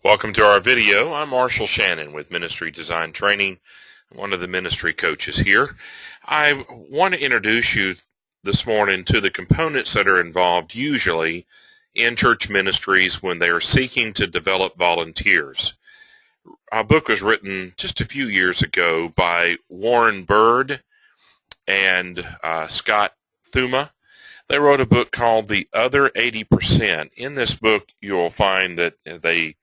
Welcome to our video. I'm Marshall Shannon with Ministry Design Training, one of the ministry coaches here. I want to introduce you this morning to the components that are involved usually in church ministries when they are seeking to develop volunteers. Our book was written just a few years ago by Warren Bird and Scott Thuma. They wrote a book called The Other 80%. In this book, you'll find that they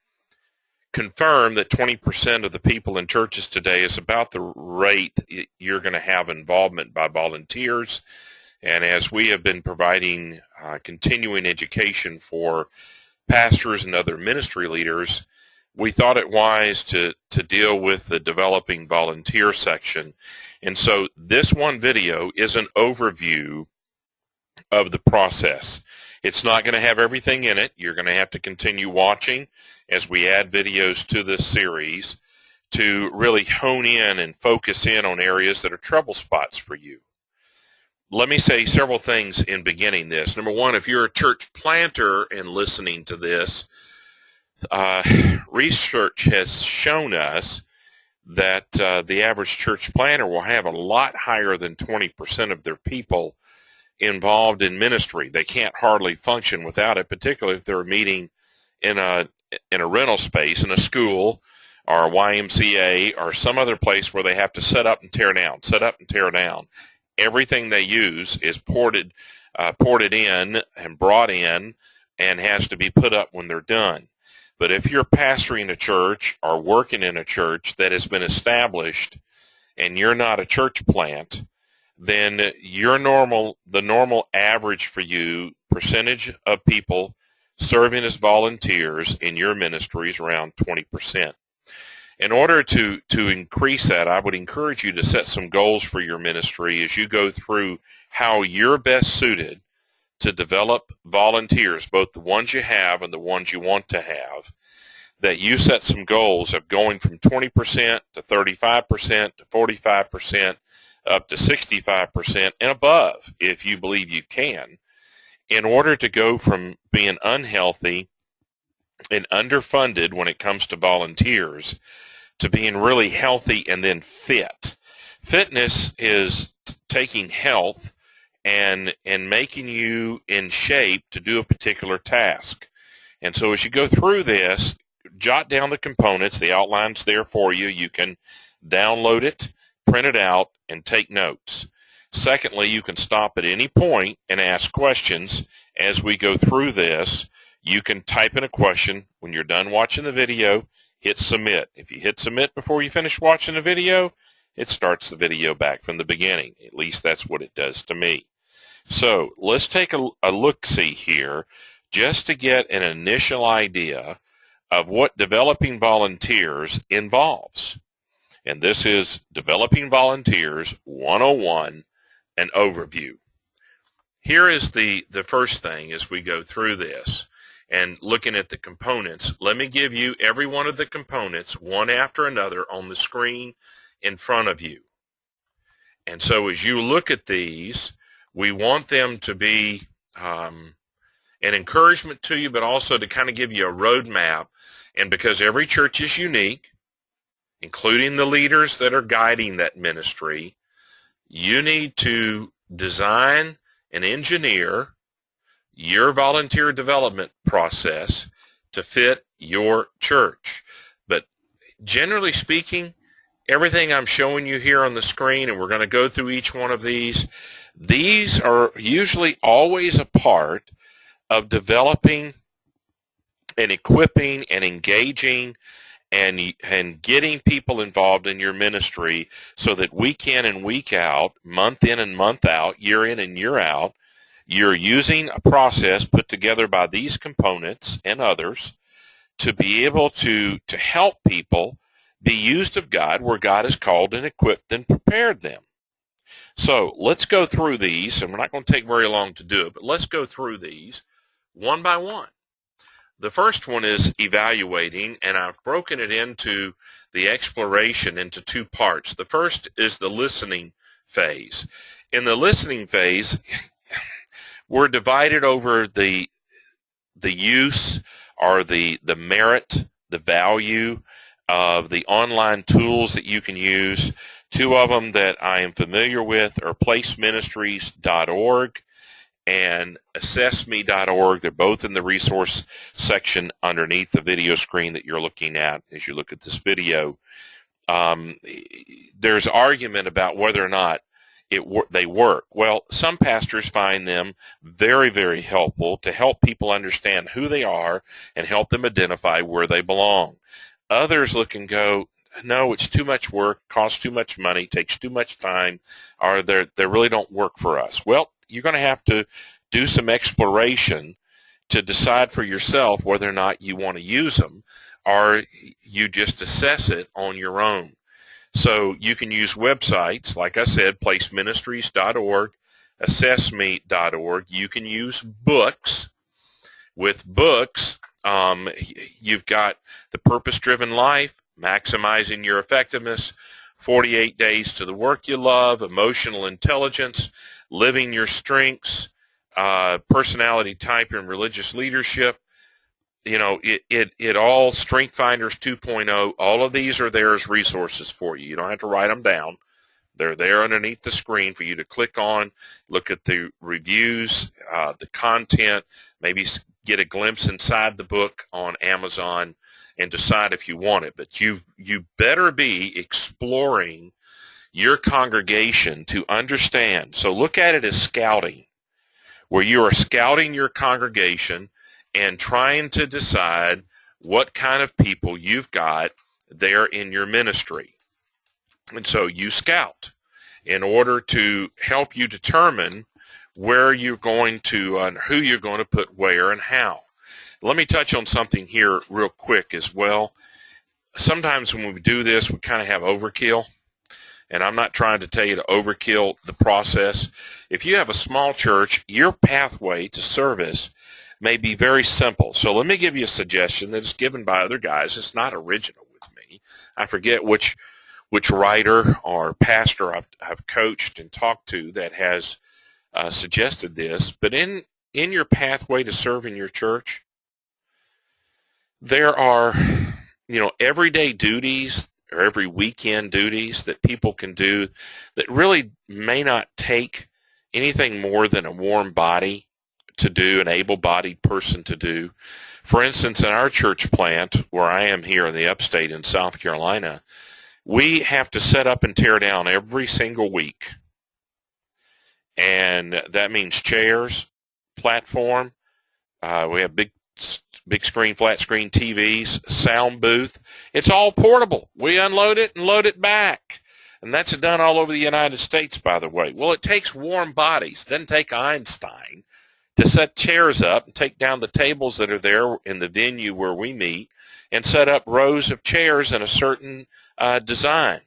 confirm that 20% of the people in churches today is about the rate you're going to have involvement by volunteers. And as we have been providing continuing education for pastors and other ministry leaders, we thought it wise to deal with the developing volunteer section. And so this one video is an overview of the process. It's not going to have everything in it. You're going to have to continue watching as we add videos to this series to really hone in and focus in on areas that are trouble spots for you. Let me say several things in beginning this. Number one, if you're a church planter and listening to this, research has shown us that the average church planter will have a lot higher than 20% of their people involved in ministry. They can't hardly function without it, particularly if they're meeting in a rental space, in a school or a YMCA or some other place where they have to set up and tear down. Everything they use is ported in and brought in and has to be put up when they're done. But if you're pastoring a church or working in a church that has been established and you're not a church plant, then the normal average for you, percentage of people serving as volunteers in your ministry is around 20%. In order to increase that, I would encourage you to set some goals for your ministry as you go through how you're best suited to develop volunteers, both the ones you have and the ones you want to have, that you set some goals of going from 20% to 35% to 45%, up to 65% and above if you believe you can, in order to go from being unhealthy and underfunded when it comes to volunteers to being really healthy and then fit. Fitness is taking health and making you in shape to do a particular task. And so as you go through this, jot down the components. The outline's there for you. You can download it, print it out, and take notes. Secondly, you can stop at any point and ask questions as we go through this. You can type in a question. When you're done watching the video, hit submit. If you hit submit before you finish watching the video, it starts the video back from the beginning. At least that's what it does to me. So let's take a look-see here just to get an initial idea of what developing volunteers involves. And this is Developing Volunteers 101, an overview. Here is the first thing as we go through this and looking at the components. Let me give you every one of the components one after another on the screen in front of you. And so as you look at these, we want them to be an encouragement to you, but also to kind of give you a roadmap. And because every church is unique, including the leaders that are guiding that ministry, you need to design and engineer your volunteer development process to fit your church. But generally speaking, everything I'm showing you here on the screen, and we're going to go through each one of these are usually always a part of developing and equipping and engaging and getting people involved in your ministry so that week in and week out, month in and month out, year in and year out, you're using a process put together by these components and others to be able to help people be used of God where God has called and equipped and prepared them. So let's go through these, and we're not going to take very long to do it, but let's go through these one by one. The first one is evaluating, and I've broken it into the exploration into two parts. The first is the listening phase. In the listening phase, we're divided over the use or the merit, the value of the online tools that you can use. Two of them that I am familiar with are placeministries.org and assessme.org. They're both in the resource section underneath the video screen that you're looking at as you look at this video. There's argument about whether or not they work. Well, some pastors find them very, very helpful to help people understand who they are and help them identify where they belong. Others look and go, no, it's too much work, costs too much money, takes too much time, or they really don't work for us. Well, you're going to have to do some exploration to decide for yourself whether or not you want to use them, or you just assess it on your own. So you can use websites, like I said, placeministries.org, assessme.org. You can use books. With books, you've got The Purpose-Driven Life, Maximizing Your Effectiveness, 48 Days to the Work You Love, Emotional Intelligence, Living Your Strengths, Personality Type and Religious Leadership. You know, it all, Strength Finders 2.0, all of these are there as resources for you. You don't have to write them down. They're there underneath the screen for you to click on, look at the reviews, the content, maybe get a glimpse inside the book on Amazon and decide if you want it. But you better be exploring your congregation to understand. So look at it as scouting, where you are scouting your congregation and trying to decide what kind of people you've got there in your ministry. And so you scout in order to help you determine where you're going to, who you're going to put where and how. Let me touch on something here real quick as well. Sometimes when we do this, we kind of have overkill. And I'm not trying to tell you to overkill the process. If you have a small church, your pathway to service may be very simple. So let me give you a suggestion that is given by other guys. It's not original with me. I forget which writer or pastor I've coached and talked to that has suggested this. But in your pathway to serving your church, there are, everyday duties or every weekend duties that people can do that really may not take anything more than a warm body to do, an able-bodied person to do. For instance, in our church plant, where I am here in the upstate in South Carolina, we have to set up and tear down every single week. And that means chairs, platform, we have big screen, flat screen TVs, sound booth. It's all portable. We unload it and load it back. And that's done all over the United States, by the way. Well, it takes warm bodies. It doesn't take Einstein to set chairs up and take down the tables that are there in the venue where we meet and set up rows of chairs in a certain design.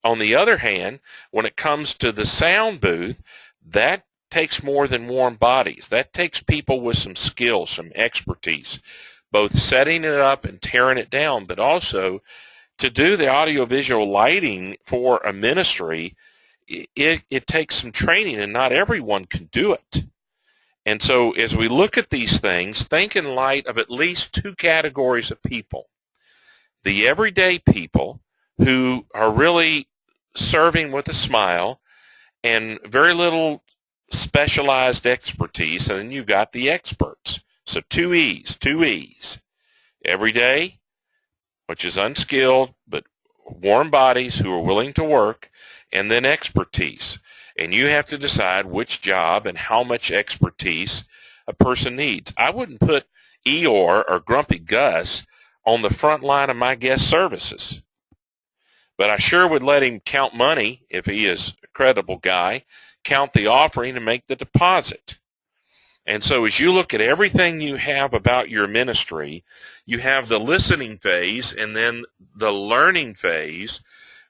On the other hand, when it comes to the sound booth, that takes more than warm bodies. That takes people with some skill, some expertise, both setting it up and tearing it down, but also to do the audiovisual lighting for a ministry. It takes some training, and not everyone can do it. And so as we look at these things, think in light of at least two categories of people. The everyday people who are really serving with a smile and very little specialized expertise, and then you've got the experts. So two E's. Everyday, which is unskilled, but warm bodies who are willing to work, and then expertise. And you have to decide which job and how much expertise a person needs. I wouldn't put Eeyore or Grumpy Gus on the front line of my guest services. But I sure would let him count money, if he is a credible guy, count the offering and make the deposit. And so as you look at everything you have about your ministry, you have the listening phase and then the learning phase,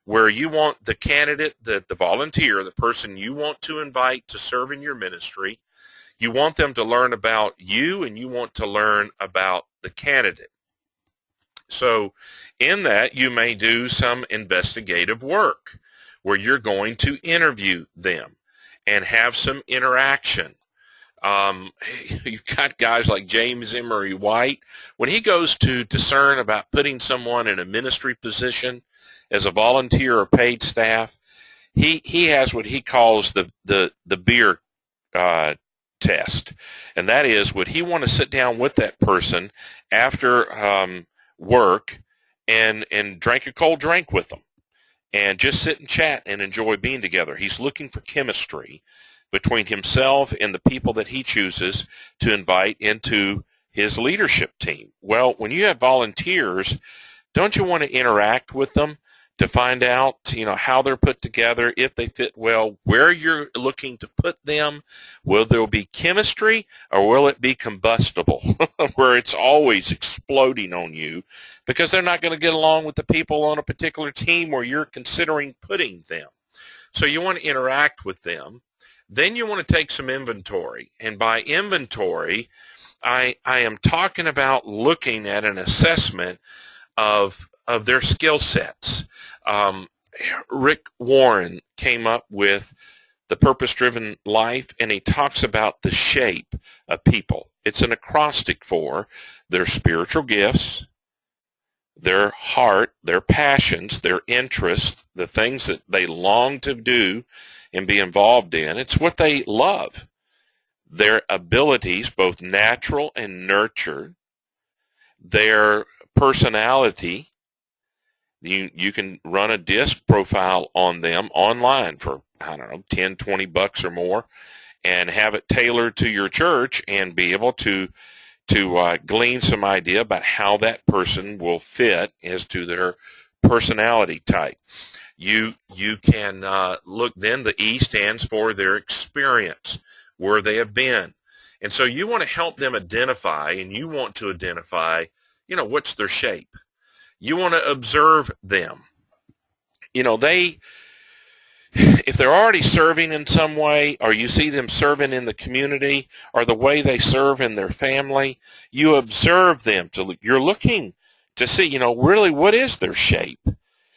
where you want the candidate, the volunteer, the person you want to invite to serve in your ministry, you want them to learn about you, and you want to learn about the candidate. So in that, you may do some investigative work where you're going to interview them and have some interaction. Um, you've got guys like James Emery White. When he goes to discern about putting someone in a ministry position as a volunteer or paid staff, he has what he calls the beer test, and that is, would he want to sit down with that person after work and drink a cold drink with them and just sit and chat and enjoy being together. He's looking for chemistry between himself and the people that he chooses to invite into his leadership team. Well, when you have volunteers, don't you want to interact with them to find out, how they're put together, if they fit well, where you're looking to put them? Will there be chemistry, or will it be combustible, where it's always exploding on you because they're not going to get along with the people on a particular team where you're considering putting them? So you want to interact with them. Then you want to take some inventory. And by inventory, I am talking about looking at an assessment of their skill sets. Rick Warren came up with the Purpose-Driven Life, and he talks about the shape of people. It's an acrostic for their spiritual gifts, their heart, their passions, their interests, the things that they long to do and be involved in. It's what they love. Their abilities, both natural and nurtured, their personality. You can run a disc profile on them online for, I don't know, 10, 20 bucks or more, and have it tailored to your church and be able to glean some idea about how that person will fit as to their personality type. You can look, then the E stands for their experience, where they have been. And so you want to help them identify, and you want to identify, what's their shape. You want to observe them. If they're already serving in some way, or you see them serving in the community, or the way they serve in their family, you observe them. You're looking to see, really what is their shape?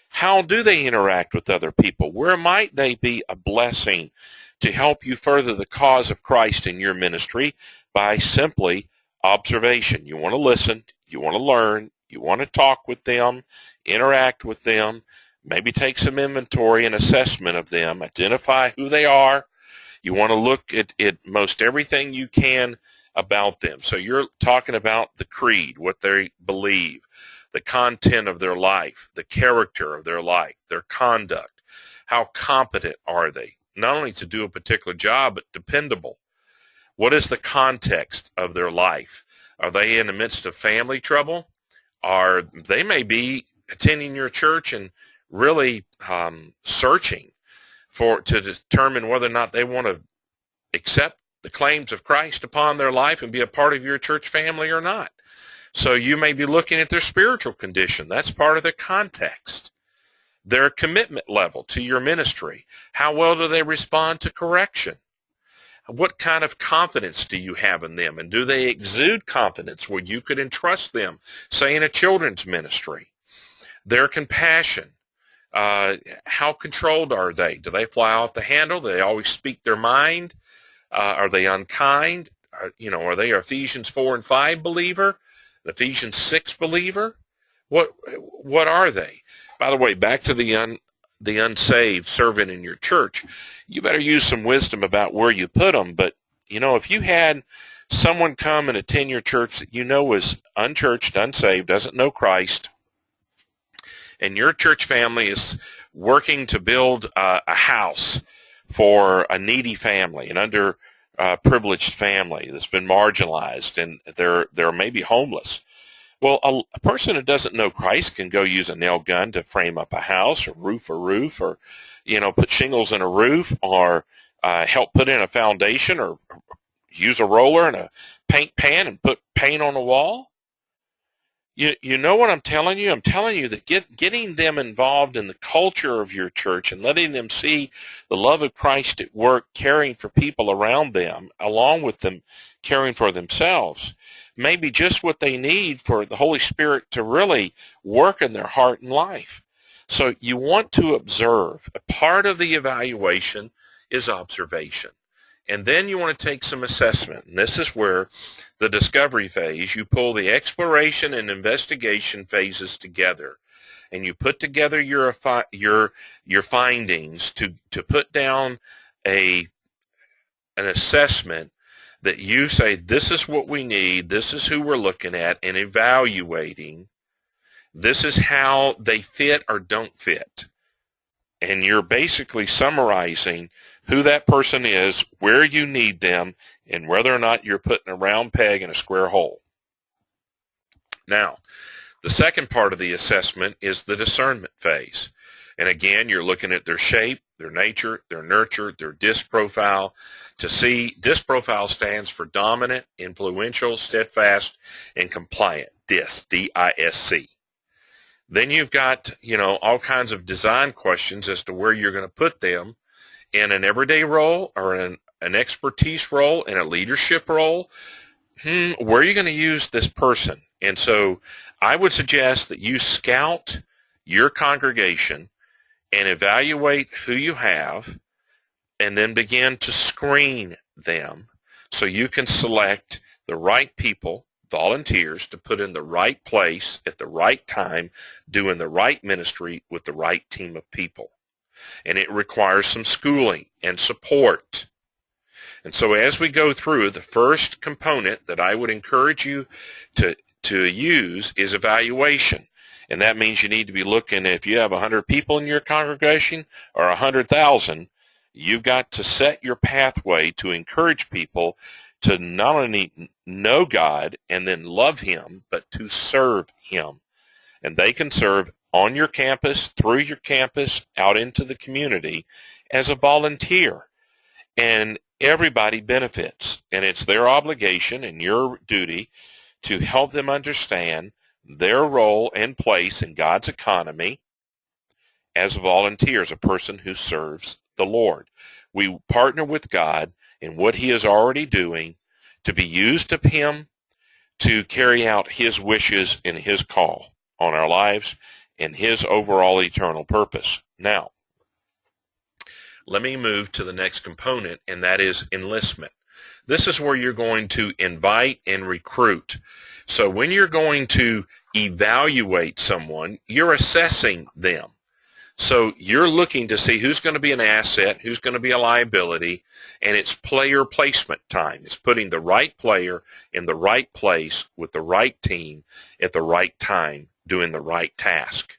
How do they interact with other people? Where might they be a blessing to help you further the cause of Christ in your ministry? By simply observation. You want to listen, you want to learn, you want to talk with them, interact with them, maybe take some inventory and assessment of them, identify who they are. You want to look at most everything you can about them. So you're talking about the creed, what they believe, the content of their life, the character of their life, their conduct. How competent are they? Not only to do a particular job, but dependable. What is the context of their life? Are they in the midst of family trouble? Or they may be attending your church and really searching to determine whether or not they want to accept the claims of Christ upon their life and be a part of your church family or not. So you may be looking at their spiritual condition. That's part of the context. Their commitment level to your ministry. How well do they respond to correction? What kind of confidence do you have in them? And do they exude confidence where you could entrust them, say in a children's ministry? Their compassion. How controlled are they? Do they fly off the handle? Do they always speak their mind? Are they unkind? Are they an Ephesians 4 and 5 believer? An Ephesians 6 believer? What are they? By the way, back to the unsaved serving in your church, you better use some wisdom about where you put them. But, if you had someone come and attend your church that is unchurched, unsaved, doesn't know Christ, and your church family is working to build a house for a needy family, an underprivileged family that's been marginalized, and they're maybe homeless. Well, a person who doesn't know Christ can go use a nail gun to frame up a house, or roof a roof, or, put shingles in a roof, or help put in a foundation, or use a roller and a paint pan and put paint on a wall. You know what I'm telling you? I'm telling you that getting them involved in the culture of your church and letting them see the love of Christ at work, caring for people around them, along with them caring for themselves, may be just what they need for the Holy Spirit to really work in their heart and life. So you want to observe. A part of the evaluation is observation. And then you want to take some assessment. And this is where the discovery phase, you pull the exploration and investigation phases together. And you put together your findings to put down an assessment that you say, this is what we need, this is who we're looking at and evaluating, this is how they fit or don't fit. And you're basically summarizing who that person is, where you need them, and whether or not you're putting a round peg in a square hole. Now, the second part of the assessment is the discernment phase. And again, you're looking at their shape, their nature, their nurture, their DISC profile. To see, DISC profile stands for dominant, influential, steadfast, and compliant. DISC, D-I-S-C. Then you've got, all kinds of design questions as to where you're going to put them in an everyday role or in an expertise role, in a leadership role. Where are you going to use this person? And so I would suggest that you scout your congregation and evaluate who you have and then begin to screen them so you can select the right people, volunteers, to put in the right place at the right time, doing the right ministry with the right team of people. And it requires some schooling and support. And so as we go through, the first component that I would encourage you to use is evaluation. And that means you need to be looking, if you have 100 people in your congregation or 100,000, you've got to set your pathway to encourage people to not only know God and then love Him, but to serve Him. And they can serve on your campus, through your campus, out into the community as a volunteer. And everybody benefits. And it's their obligation and your duty to help them understand their role and place in God's economy as a volunteer, as a person who serves the Lord. We partner with God in what He is already doing to be used of Him to carry out His wishes and His call on our lives and His overall eternal purpose. Now, let me move to the next component, and that is enlistment. This is where you're going to invite and recruit. So when you're going to evaluate someone, you're assessing them. So you're looking to see who's going to be an asset, who's going to be a liability, and it's player placement time. It's putting the right player in the right place with the right team at the right time, doing the right task.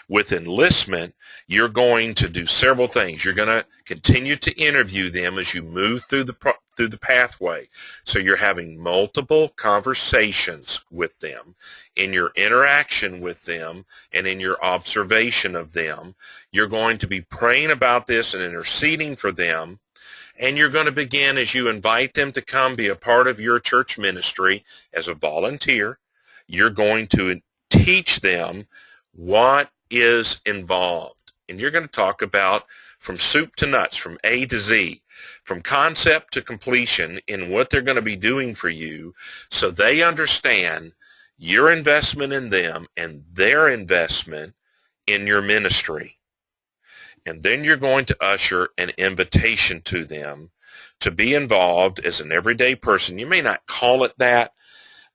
With enlistment, you're going to do several things. You're going to continue to interview them as you move through the pathway. So you're having multiple conversations with them. In your interaction with them and in your observation of them, you're going to be praying about this and interceding for them. And you're going to begin, as you invite them to come be a part of your church ministry as a volunteer, you're going to teach them what is involved. And you're going to talk about from soup to nuts, from A to Z, from concept to completion in what they're going to be doing for you so they understand your investment in them and their investment in your ministry. And then you're going to usher an invitation to them to be involved as an everyday person. You may not call it that,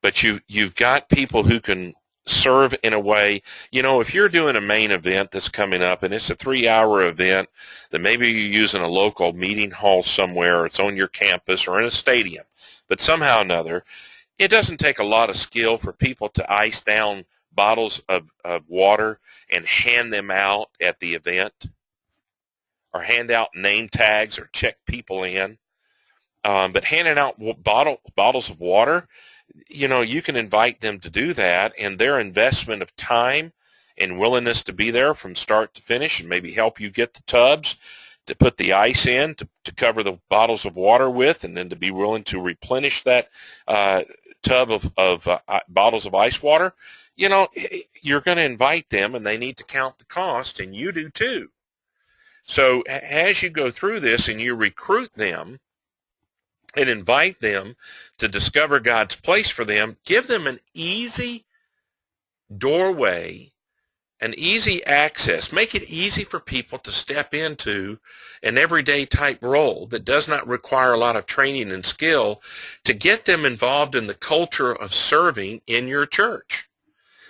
but you've got people who can serve in a way. If you're doing a main event that's coming up and it's a 3-hour event, then maybe you're using a local meeting hall somewhere, or it's on your campus or in a stadium. But somehow or another, it doesn't take a lot of skill for people to ice down bottles of water and hand them out at the event, or hand out name tags or check people in. But handing out bottles of water, you can invite them to do that, and their investment of time and willingness to be there from start to finish and maybe help you get the tubs to put the ice in to cover the bottles of water with, and then to be willing to replenish that tub of bottles of ice water. You're going to invite them, and they need to count the cost, and you do too. So as you go through this and you recruit them and invite them to discover God's place for them, give them an easy doorway an easy access. Make it easy for people to step into an everyday type role that does not require a lot of training and skill to get them involved in the culture of serving in your church.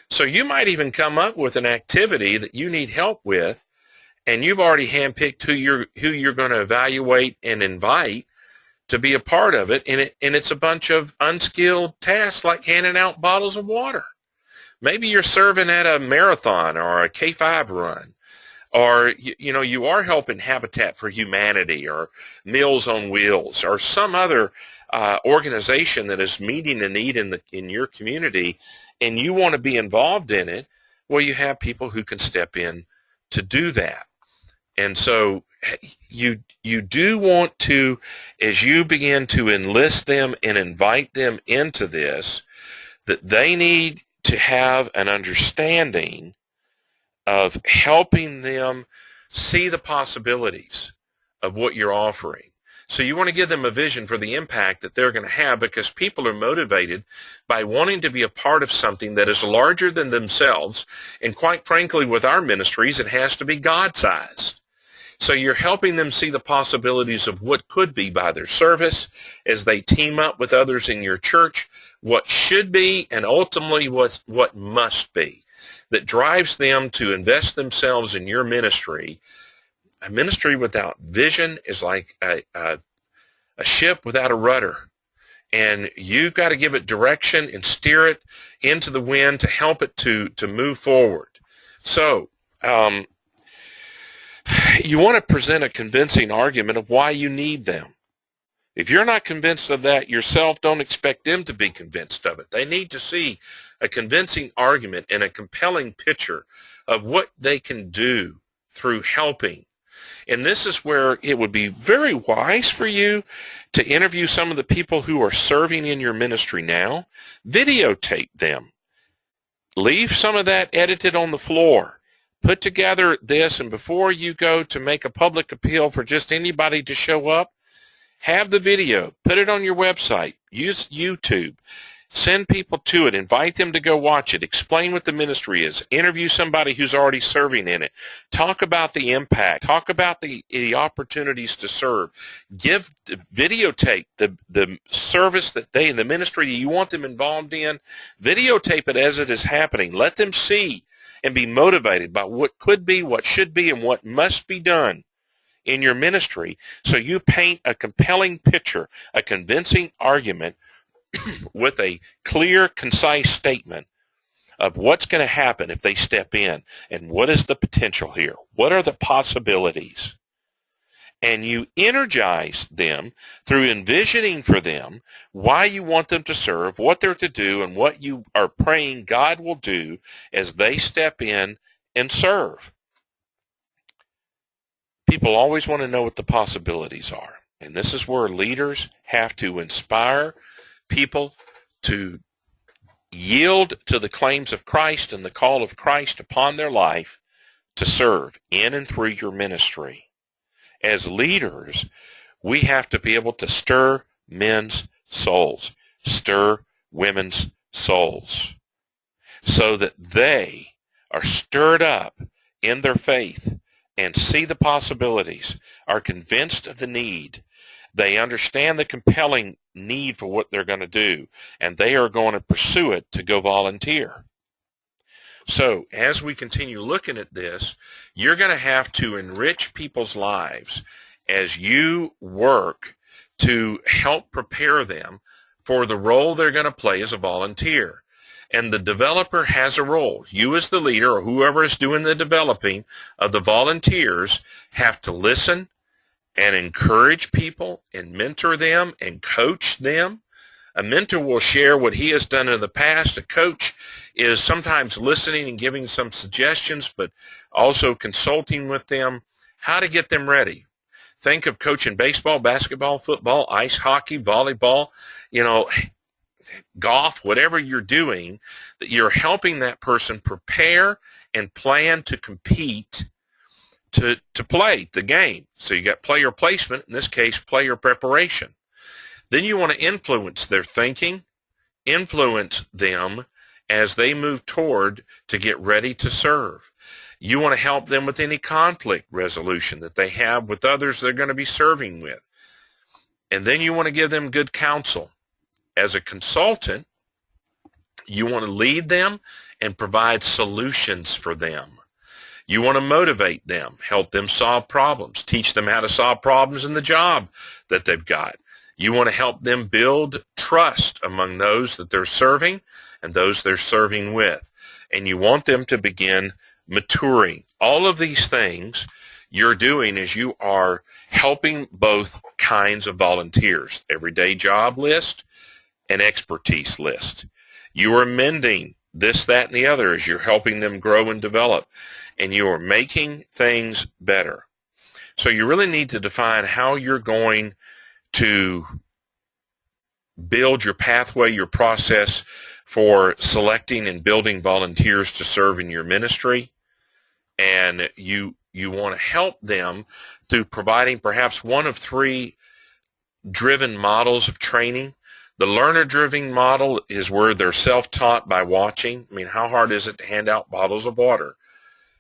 So you might even come up with an activity that you need help with, and you've already handpicked who you're going to evaluate and invite to be a part of it, and it's a bunch of unskilled tasks like handing out bottles of water. Maybe you're serving at a marathon or a K5 run, or you are helping Habitat for Humanity or Meals on Wheels or some other organization that is meeting a need in your community, and you want to be involved in it. Well, you have people who can step in to do that. And so you do want to, as you begin to enlist them and invite them into this, that they need to have an understanding of helping them see the possibilities of what you're offering. So you want to give them a vision for the impact that they're going to have, because people are motivated by wanting to be a part of something that is larger than themselves. And quite frankly, with our ministries, it has to be God-sized. So you're helping them see the possibilities of what could be by their service as they team up with others in your church, what should be, and ultimately what must be, that drives them to invest themselves in your ministry. A ministry without vision is like a ship without a rudder. And you've got to give it direction and steer it into the wind to help it to move forward. So you want to present a convincing argument of why you need them. If you're not convinced of that yourself, don't expect them to be convinced of it. They need to see a convincing argument and a compelling picture of what they can do through helping. And this is where it would be very wise for you to interview some of the people who are serving in your ministry now. Videotape them. Leave some of that edited on the floor. Put together this, and before you go to make a public appeal for just anybody to show up, have the video. Put it on your website. Use YouTube. Send people to it. Invite them to go watch it. Explain what the ministry is. Interview somebody who's already serving in it. Talk about the impact. Talk about the opportunities to serve. Videotape the service that the ministry that you want them involved in. Videotape it as it is happening. Let them see and be motivated by what could be, what should be, and what must be done in your ministry, so you paint a compelling picture, a convincing argument with a clear, concise statement of what's going to happen if they step in, and what is the potential here, what are the possibilities. And you energize them through envisioning for them why you want them to serve, what they're to do, and what you are praying God will do as they step in and serve. People always want to know what the possibilities are. And this is where leaders have to inspire people to yield to the claims of Christ and the call of Christ upon their life to serve in and through your ministry. As leaders, we have to be able to stir men's souls, stir women's souls, so that they are stirred up in their faith and see the possibilities, are convinced of the need. They understand the compelling need for what they're going to do, and they are going to pursue it to go volunteer. So as we continue looking at this, you're going to have to enrich people's lives as you work to help prepare them for the role they're going to play as a volunteer. And the developer has a role. You as the leader, or whoever is doing the developing of the volunteers, have to listen and encourage people and mentor them and coach them. A mentor will share what he has done in the past. A coach is sometimes listening and giving some suggestions, but also consulting with them how to get them ready. Think of coaching baseball, basketball, football, ice hockey, volleyball, golf, whatever you're doing, that you're helping that person prepare and plan to compete, to play the game. So you got player placement, in this case, player preparation. Then you want to influence their thinking, influence them as they move toward to get ready to serve. You want to help them with any conflict resolution that they have with others they're going to be serving with. And then you want to give them good counsel. As a consultant, you want to lead them and provide solutions for them. You want to motivate them, help them solve problems, teach them how to solve problems in the job that they've got. You want to help them build trust among those that they're serving and those they're serving with. And you want them to begin maturing. All of these things you're doing is you are helping both kinds of volunteers, everyday job list and expertise list. You are mending this, that, and the other as you're helping them grow and develop, and you are making things better. So you really need to define how you're going to build your pathway, your process for selecting and building volunteers to serve in your ministry. And you want to help them through providing perhaps one of three driven models of training. The learner-driven model is where they're self-taught by watching. I mean, how hard is it to hand out bottles of water?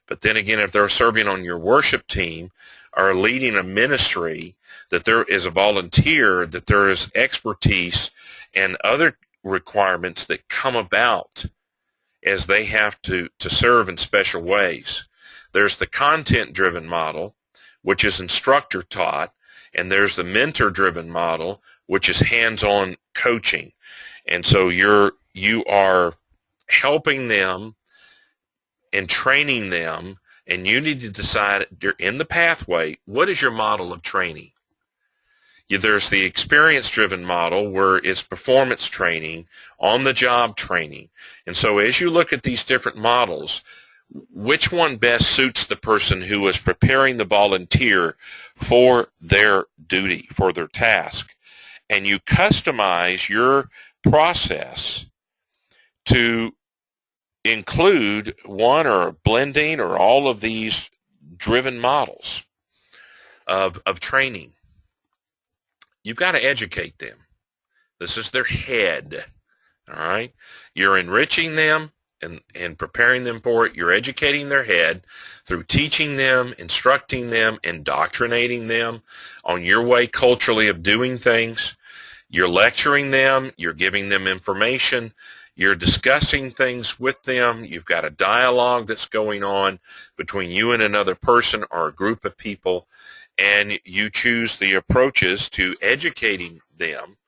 But then again, if they're serving on your worship team or leading a ministry, that there is a volunteer, that there is expertise and other requirements that come about as they have to serve in special ways. There's the content-driven model, which is instructor-taught, and there's the mentor-driven model, which is hands-on coaching. And so you are helping them and training them, and you need to decide in the pathway, what is your model of training? There's the experience-driven model where it's performance training, on-the-job training. And so as you look at these different models, which one best suits the person who is preparing the volunteer for their duty, for their task? And you customize your process to include one or blending or all of these driven models of training. You've got to educate them. This is their head, all right? You're enriching them and preparing them for it. You're educating their head through teaching them, instructing them, indoctrinating them on your way culturally of doing things. You're lecturing them. You're giving them information. You're discussing things with them. You've got a dialogue that's going on between you and another person or a group of people, and you choose the approaches to educating them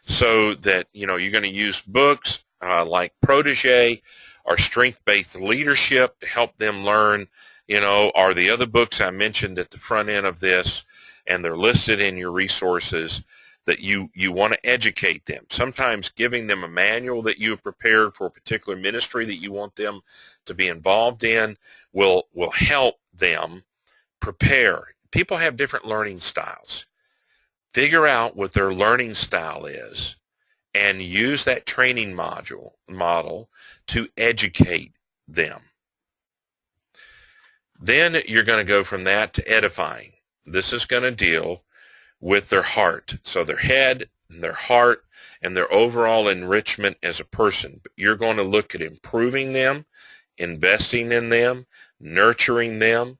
so that, you're going to use books like Protege or Strength-Based Leadership to help them learn, are the other books I mentioned at the front end of this, and they're listed in your resources, that you want to educate them. Sometimes giving them a manual that you have prepared for a particular ministry that you want them to be involved in will help them prepare. People have different learning styles. Figure out what their learning style is and use that training model to educate them. Then you're going to go from that to edifying. This is going to deal with their heart. So their head and their heart and their overall enrichment as a person. You're going to look at improving them, investing in them, nurturing them,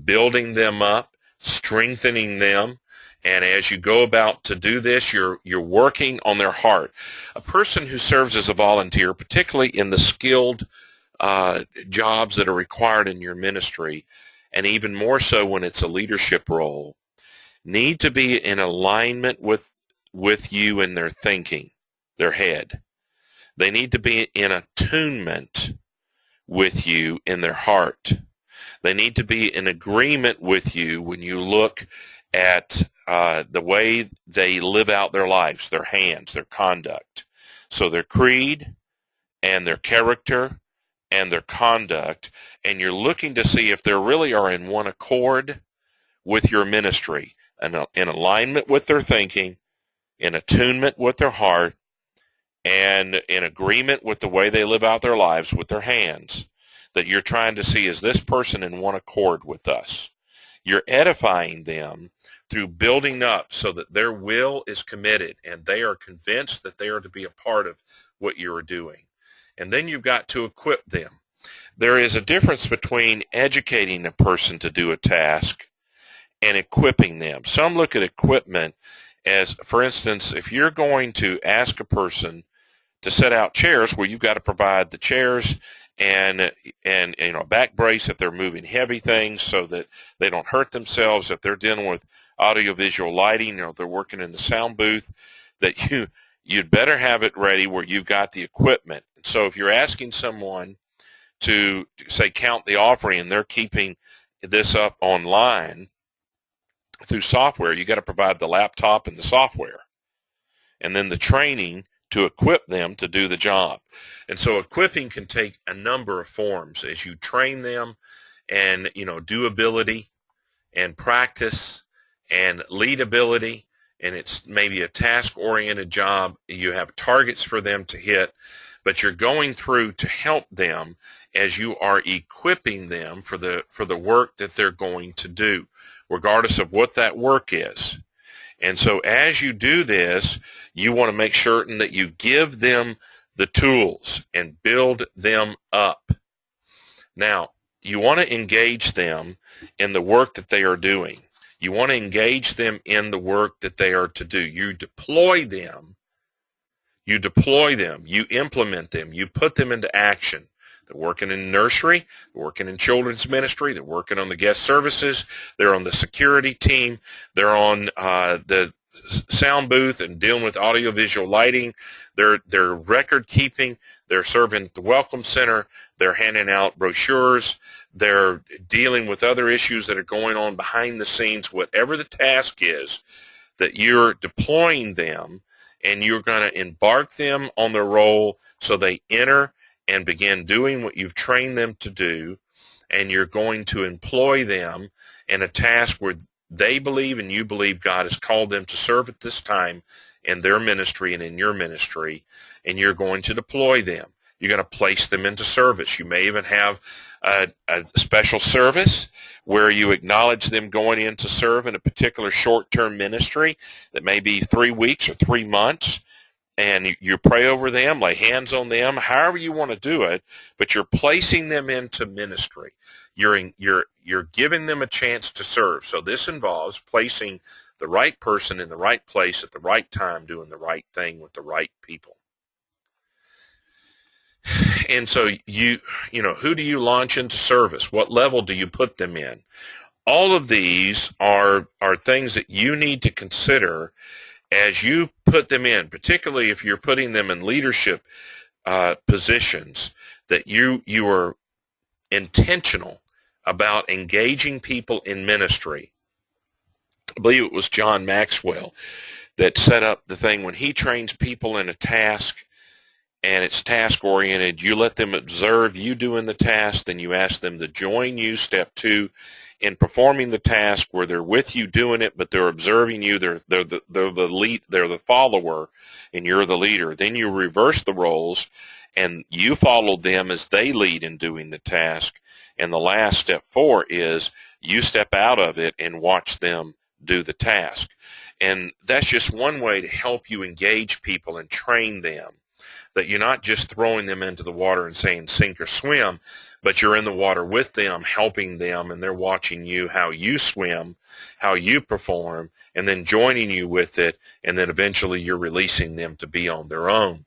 building them up, strengthening them. And as you go about to do this, you're working on their heart. A person who serves as a volunteer, particularly in the skilled jobs that are required in your ministry, and even more so when it's a leadership role, need to be in alignment with you in their thinking, their head. They need to be in attunement with you in their heart. They need to be in agreement with you when you look at the way they live out their lives, their hands, their conduct. So their creed and their character and their conduct, and you're looking to see if they really are in one accord with your ministry, and in alignment with their thinking, in attunement with their heart, and in agreement with the way they live out their lives with their hands, that you're trying to see, is this person in one accord with us? You're edifying them through building up so that their will is committed and they are convinced that they are to be a part of what you are doing. and then you've got to equip them. There is a difference between educating a person to do a task and equipping them. Some look at equipment as, for instance, if you're going to ask a person to set out chairs, well, you've got to provide the chairs and a back brace if they're moving heavy things so that they don't hurt themselves. If they're dealing with audiovisual lighting, if they're working in the sound booth, that you'd better have it ready where you've got the equipment. So if you're asking someone to say count the offering and they're keeping this up online through software, you got to provide the laptop and the software, and then the training to equip them to do the job. And so equipping can take a number of forms as you train them and, do ability and practice and lead ability, and it's maybe a task-oriented job. You have targets for them to hit, but you're going through to help them as you are equipping them for the work that they're going to do, regardless of what that work is. And so as you do this, you want to make certain that you give them the tools and build them up. Now, you want to engage them in the work that they are doing. You want to engage them in the work that they are to do. You deploy them. You implement them. You put them into action. They're working in nursery, they're working in children's ministry, they're working on the guest services, they're on the security team, they're on the sound booth and dealing with audiovisual lighting, they're record keeping, they're serving at the Welcome Center, they're handing out brochures, they're dealing with other issues that are going on behind the scenes. Whatever the task is that you're deploying them, and you're going to embark them on their role so they enter and begin doing what you've trained them to do, and you're going to employ them in a task where they believe and you believe God has called them to serve at this time in their ministry and in your ministry, and you're going to deploy them. You're going to place them into service. You may even have a special service where you acknowledge them going in to serve in a particular short-term ministry that may be 3 weeks or 3 months, and you pray over them, lay hands on them, however you want to do it, but you're placing them into ministry. You're giving them a chance to serve. So this involves placing the right person in the right place at the right time, doing the right thing with the right people. And so who do you launch into service? What level do you put them in? All of these are things that you need to consider as you put them in, particularly if you're putting them in leadership positions, that you are intentional about engaging people in ministry. I believe it was John Maxwell that set up the thing when he trains people in a task and it's task-oriented. You let them observe you doing the task, then you ask them to join you, step 2, in performing the task where they're with you doing it, but they're observing you. They're the lead, they're the follower, and you're the leader. Then you reverse the roles, and you follow them as they lead in doing the task. And the last step 4 is you step out of it and watch them do the task. And that's just one way to help you engage people and train them, that you're not just throwing them into the water and saying sink or swim, but you're in the water with them, helping them, and they're watching you, how you swim, how you perform, and then joining you with it, and then eventually you're releasing them to be on their own.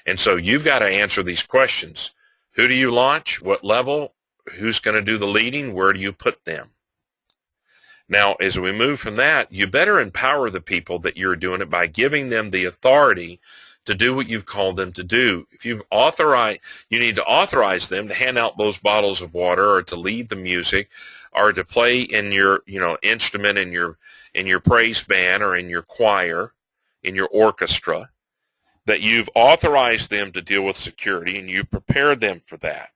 And so you've got to answer these questions. Who do you launch? What level? Who's going to do the leading? Where do you put them? Now, as we move from that, you better empower the people that you're doing it by giving them the authority to do what you've called them to do. If you've authorized, you need to authorize them to hand out those bottles of water, or to lead the music, or to play in your, instrument in your praise band, or in your choir, in your orchestra. That you've authorized them to deal with security, and you prepared them for that.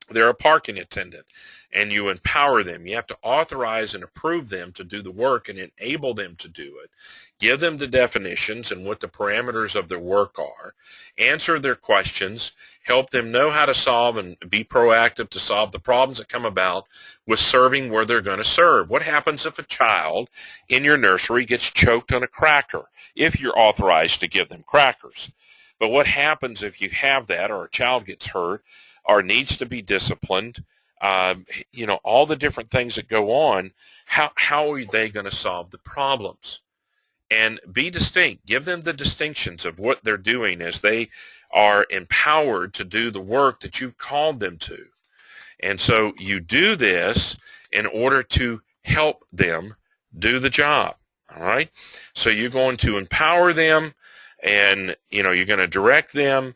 They're a parking attendant, and you empower them. You have to authorize and approve them to do the work and enable them to do it. Give them the definitions and what the parameters of their work are. Answer their questions. Help them know how to solve and be proactive to solve the problems that come about with serving where they're going to serve. What happens if a child in your nursery gets choked on a cracker? If you're authorized to give them crackers. But what happens if you have that, or a child gets hurt, or needs to be disciplined, all the different things that go on, how are they going to solve the problems? And be distinct. Give them the distinctions of what they're doing as they are empowered to do the work that you've called them to. And so you do this in order to help them do the job. All right? So you're going to empower them, and you're going to direct them,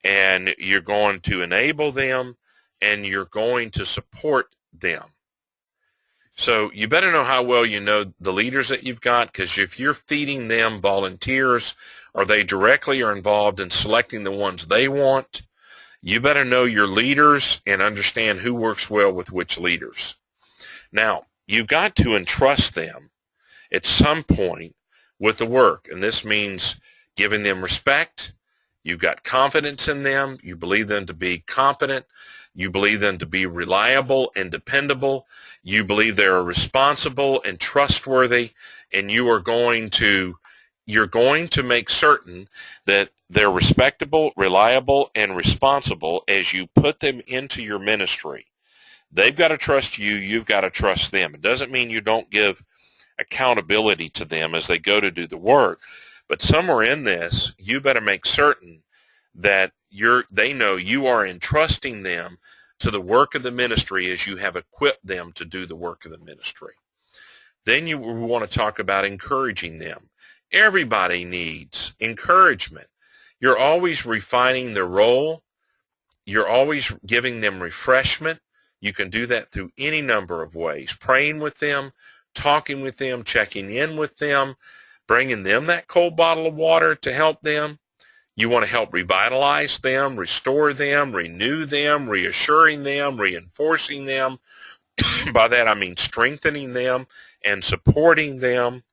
and you're going to enable them, and you're going to support them. So you better know how well you know the leaders that you've got, because if you're feeding them volunteers, or they directly are involved in selecting the ones they want, you better know your leaders and understand who works well with which leaders. Now, you've got to entrust them at some point with the work, and this means giving them respect. You've got confidence in them. You believe them to be competent. You believe them to be reliable and dependable. You believe they're responsible and trustworthy, and you're going to make certain that they're respectable, reliable, and responsible as you put them into your ministry. They've got to trust you. You've got to trust them. It doesn't mean you don't give accountability to them as they go to do the work, but somewhere in this, you better make certain that they know you are entrusting them to the work of the ministry as you have equipped them to do the work of the ministry. Then you want to talk about encouraging them. Everybody needs encouragement. You're always refining their role. You're always giving them refreshment. You can do that through any number of ways. Praying with them, talking with them, checking in with them, bringing them that cold bottle of water to help them. You want to help revitalize them, restore them, renew them, reassuring them, reinforcing them. By that I mean strengthening them and supporting them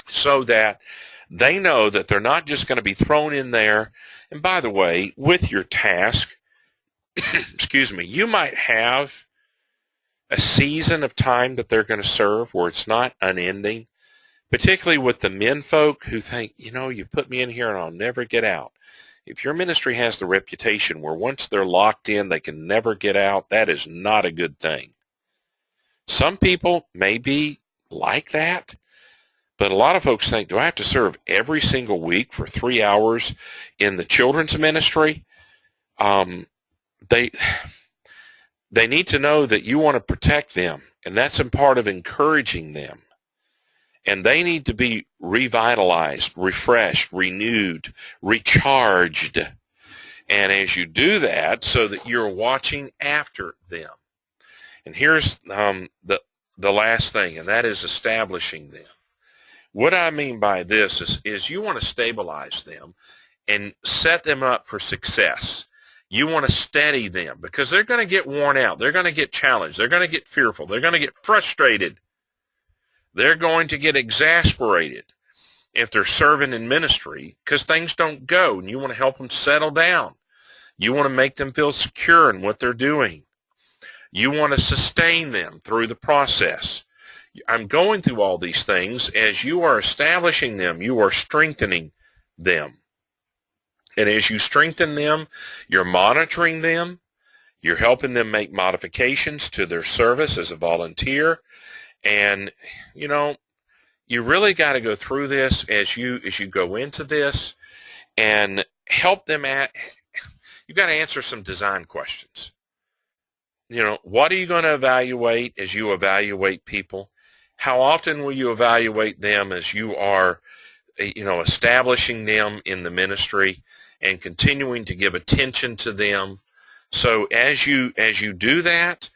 so that they know that they're not just going to be thrown in there. And by the way, with your task, excuse me, you might have a season of time that they're going to serve where it's not unending, particularly with the men folk who think, you put me in here and I'll never get out. If your ministry has the reputation where once they're locked in, they can never get out, that is not a good thing. Some people may be like that, but a lot of folks think, do I have to serve every single week for 3 hours in the children's ministry? They need to know that you want to protect them, and that's a part of encouraging them. And they need to be revitalized, refreshed, renewed, recharged. And as you do that, so that you're watching after them. And here's the last thing, and that is establishing them. What I mean by this is you want to stabilize them and set them up for success. You want to steady them because they're going to get worn out. They're going to get challenged. They're going to get fearful. They're going to get frustrated. They're going to get exasperated if they're serving in ministry because things don't go, and you want to help them settle down. You want to make them feel secure in what they're doing. You want to sustain them through the process. I'm going through all these things. As you are establishing them, you are strengthening them. And as you strengthen them, you're monitoring them. You're helping them make modifications to their service as a volunteer. And, you really got to go through this as you go into this and help them you've got to answer some design questions. What are you going to evaluate as you evaluate people? How often will you evaluate them as you are, establishing them in the ministry and continuing to give attention to them? So as you do that,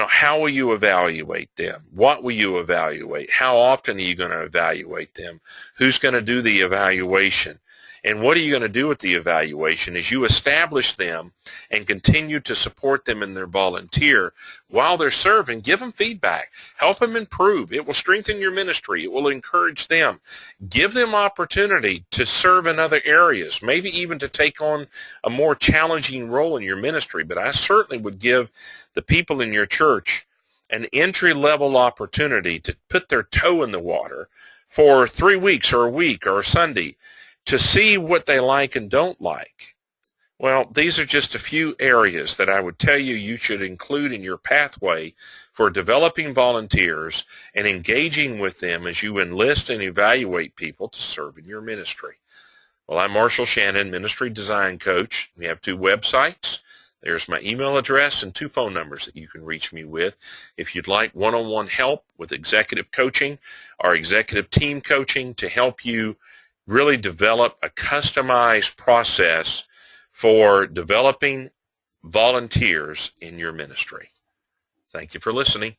how will you evaluate them? What will you evaluate? How often are you going to evaluate them? Who's going to do the evaluation? And what are you going to do with the evaluation as you establish them and continue to support them in their volunteer while they're serving? Give them feedback. Help them improve. It will strengthen your ministry. It will encourage them. Give them opportunity to serve in other areas, maybe even to take on a more challenging role in your ministry. But I certainly would give the people in your church an entry-level opportunity to put their toe in the water for 3 weeks or a week or a Sunday to see what they like and don't like. Well, these are just a few areas that I would tell you should include in your pathway for developing volunteers and engaging with them as you enlist and evaluate people to serve in your ministry. Well, I'm Marshall Shannon, Ministry Design Coach. We have 2 websites. There's my email address and 2 phone numbers that you can reach me with. If you'd like one-on-one help with executive coaching or executive team coaching to help you really develop a customized process for developing volunteers in your ministry. Thank you for listening.